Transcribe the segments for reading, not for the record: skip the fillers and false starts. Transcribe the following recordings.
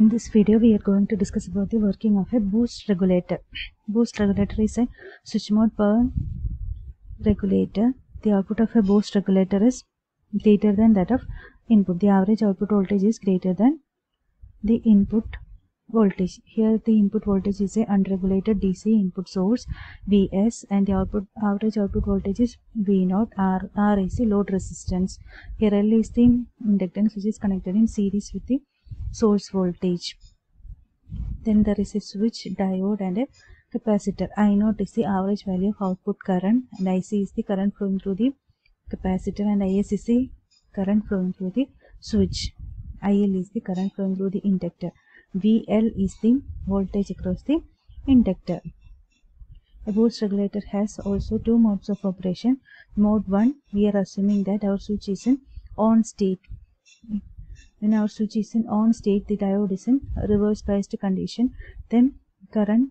In this video, we are going to discuss about the working of a boost regulator. Boost regulator is a switch mode power regulator. The output of a boost regulator is greater than that of input. The average output voltage is greater than the input voltage. Here the input voltage is a unregulated DC input source Vs, and the average output voltage is V0. R is the load resistance. Here L is the inductance which is connected in series with the source voltage. Then there is a switch, diode and a capacitor. I0 is the average value of output current, and IC is the current flowing through the capacitor, and IS is the current flowing through the switch. IL is the current flowing through the inductor. VL is the voltage across the inductor. A boost regulator has also two modes of operation. Mode 1, we are assuming that our switch is in on state. When our switch is in on state, the diode is in reverse biased condition. Then current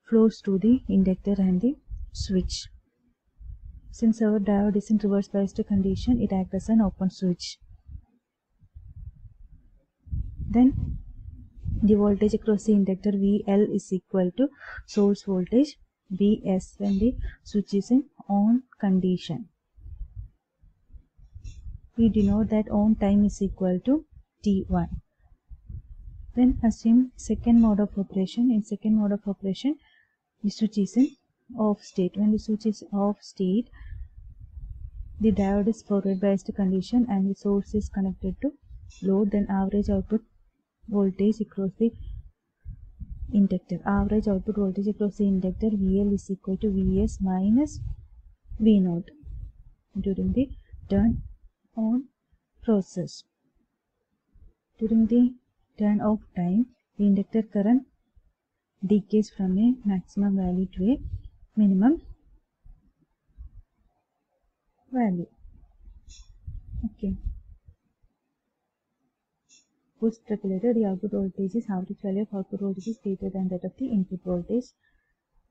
flows through the inductor and the switch. Since our diode is in reverse biased condition, it acts as an open switch. Then the voltage across the inductor VL is equal to source voltage Vs when the switch is in on condition. We denote that on time is equal to T1. Then assume second mode of operation. In second mode of operation, the switch is in off state. When the switch is off state, the diode is forward biased condition and the source is connected to load. Then average output voltage across the inductor. Average output voltage across the inductor VL is equal to Vs minus V0 during the turn on process. During the turn off time, the inductor current decays from a maximum value to a minimum value. Okay. Boost regulator, the output voltage is average value of output voltage is greater than that of the input voltage.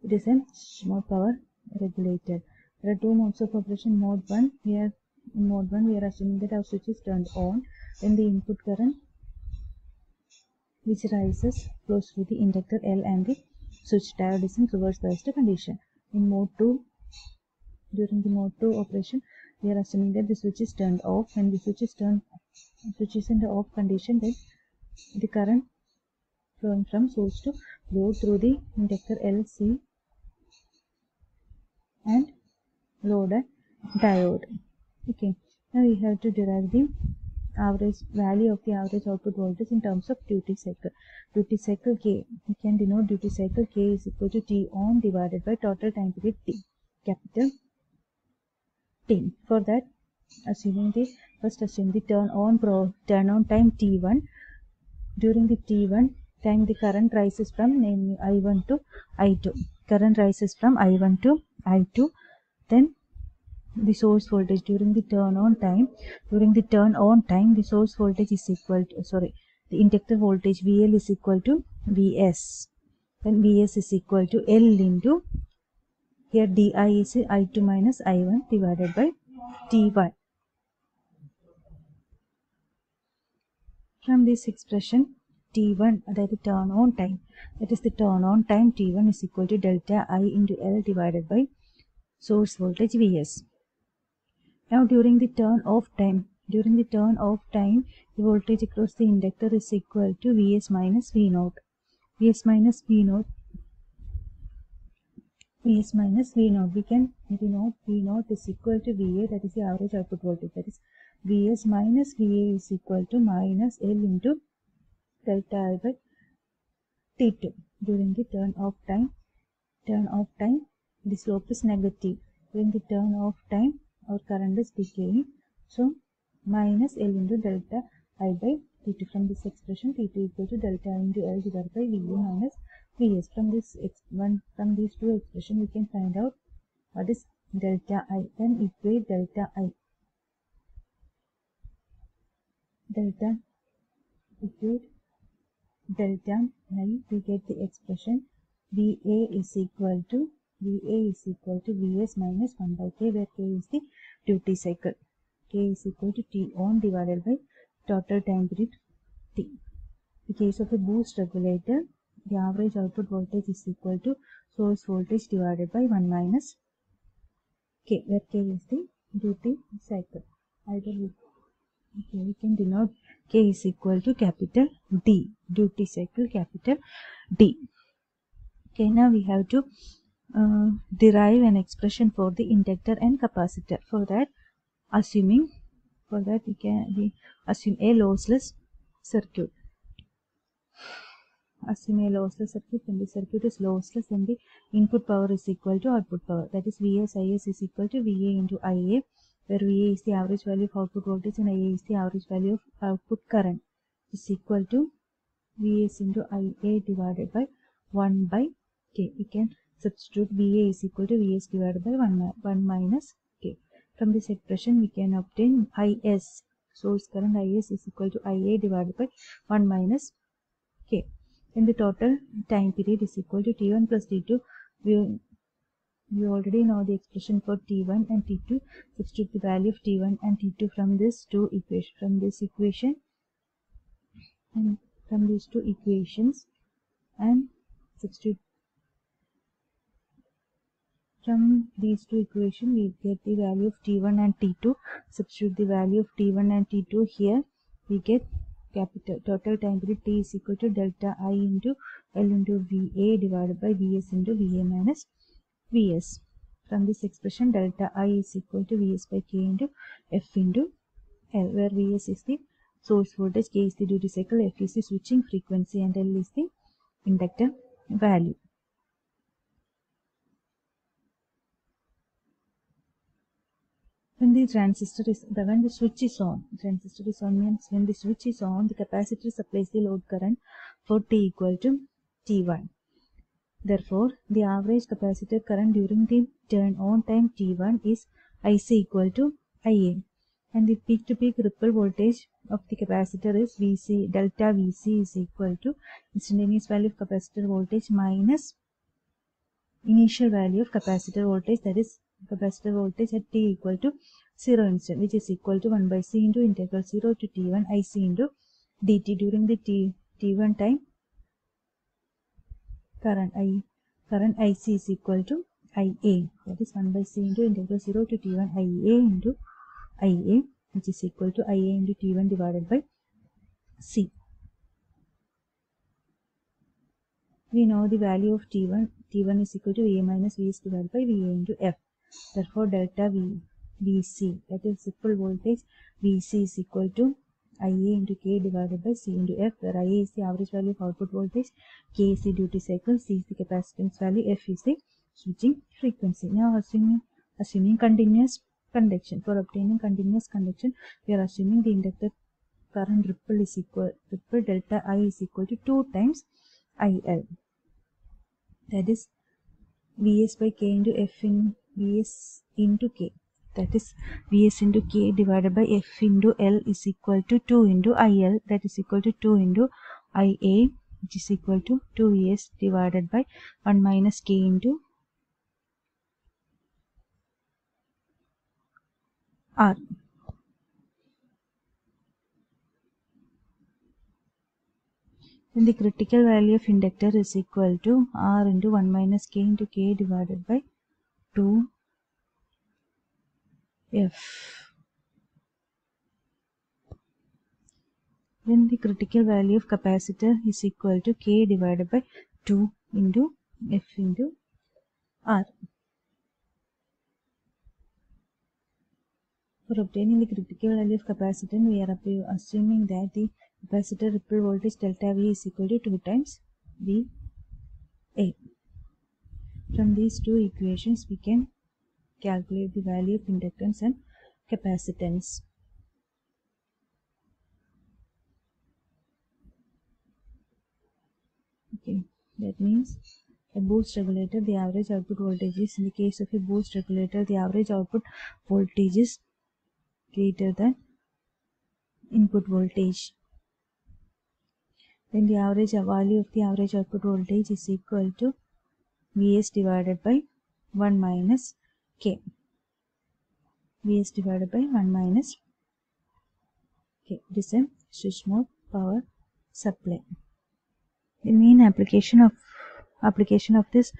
It is a mode power regulator. There are two modes of operation. Mode 1, in mode 1 we are assuming that our switch is turned on. Then the input current which rises flows through the inductor L and the switch. Diode is in reverse biased condition. In mode 2, during the mode 2 operation, we are assuming that the switch is turned off. When the switch is in the off condition, then the current flowing from source to load through the inductor LC and load and diode. Okay, now we have to derive the average value of the average output voltage in terms of duty cycle. Duty cycle K, we can denote duty cycle K is equal to T on divided by total time period T, capital T. For that, assume the turn on time T1. During the T1 time, the current rises from namely I1 to I2. Current rises from I1 to I2. Then the source voltage during the turn on time, the source voltage is equal to, the inductor voltage VL is equal to Vs. Then Vs is equal to L into, here di is I2 minus I1 divided by T1. From this expression, T1, that is the turn on time, T1 is equal to delta I into L divided by source voltage Vs. Now during the turn off time, the voltage across the inductor is equal to Vs minus V0. Vs minus V0. We can denote V0 is equal to Va, that is the average output voltage. That is Vs minus Va is equal to minus L into delta I by T2. During the turn off time, the slope is negative. During the turn off time, our current is decaying. So minus L into delta I by T2. From this expression, T2 equal to delta I into L divided by Va minus Vs. From these two expressions, we can find out what is delta I. Then equate delta I. We get the expression Va is equal to Vs minus 1 by K, where K is the duty cycle. K is equal to T on divided by total time period T. the case of a boost regulator, the average output voltage is equal to source voltage divided by 1 minus K, where K is the duty cycle. Either we can denote K is equal to capital D, duty cycle capital D. Okay, now we have to derive an expression for the inductor and capacitor. For that we assume a lossless circuit. Assume a lossless circuit. When the circuit is lossless, then the input power is equal to output power. That is Vs Is is equal to Va into Ia, where Va is the average value of output voltage and Ia is the average value of output current. Is equal to Vs into Ia divided by 1 by K. We can substitute Va is equal to Vs divided by 1 minus K. From this expression, we can obtain Is. Source current Is is equal to Ia divided by 1 minus K. Then the total time period is equal to T1 plus T2. We already know the expression for T1 and T2. Substitute the value of T1 and T2 from this equation and from these two equations, and substitute from these two equations we get the value of T1 and T2. Substitute the value of T1 and T2 here. We get capital total time period T is equal to delta I into L into Va divided by Vs into Va minus Vs. From this expression, delta I is equal to Vs by K into F into L, where Vs is the source voltage, K is the duty cycle, F is the switching frequency, and L is the inductor value. When the switch is on, means when the switch is on, the capacitor supplies the load current for T equal to T1. Therefore, the average capacitor current during the turn on time T1 is IC equal to IA, and the peak-to-peak ripple voltage of the capacitor is Vc. Delta Vc is equal to instantaneous value of capacitor voltage minus initial value of capacitor voltage, that is capacitor voltage at T equal to 0 instant, which is equal to 1 by C into integral 0 to T1 IC into dt. During the T1 time, current IC is equal to IA, that is 1 by C into integral 0 to T1 IA into IA, which is equal to IA into T1 divided by C. We know the value of T1 is equal to Va minus Vs divided by Va into F. Therefore, delta Vc, that is ripple voltage Vc, is equal to Ia into K divided by C into F, where Ia is the average value of output voltage, K is the duty cycle, C is the capacitance value, F is the switching frequency. Now, assuming continuous conduction. For obtaining continuous conduction, we are assuming the inductor current ripple delta I is equal to 2 times IL. That is Vs by K into F in Vs into K. That is Vs into K divided by F into L is equal to 2 into IL. That is equal to 2 into IA, which is equal to 2 Vs divided by 1 minus K into R. Then the critical value of inductor is equal to R into 1 minus K into K divided by 2 F. Then the critical value of capacitor is equal to K divided by 2 into F into R. For obtaining the critical value of capacitor, we are assuming that the capacitor ripple voltage delta V is equal to 2 times VA. From these two equations, we can calculate the value of inductance and capacitance. Okay, that means a boost regulator, the average output voltage is, in the case of a boost regulator, the average output voltage is greater than input voltage. Then the average value of the average output voltage is equal to Vs divided by 1 minus K. Vs divided by 1 minus K. It is a switch mode power supply. The main application of this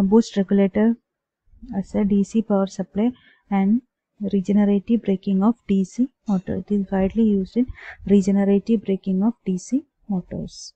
boost regulator as a DC power supply and regenerative braking of DC motor. It is widely used in regenerative braking of DC motors.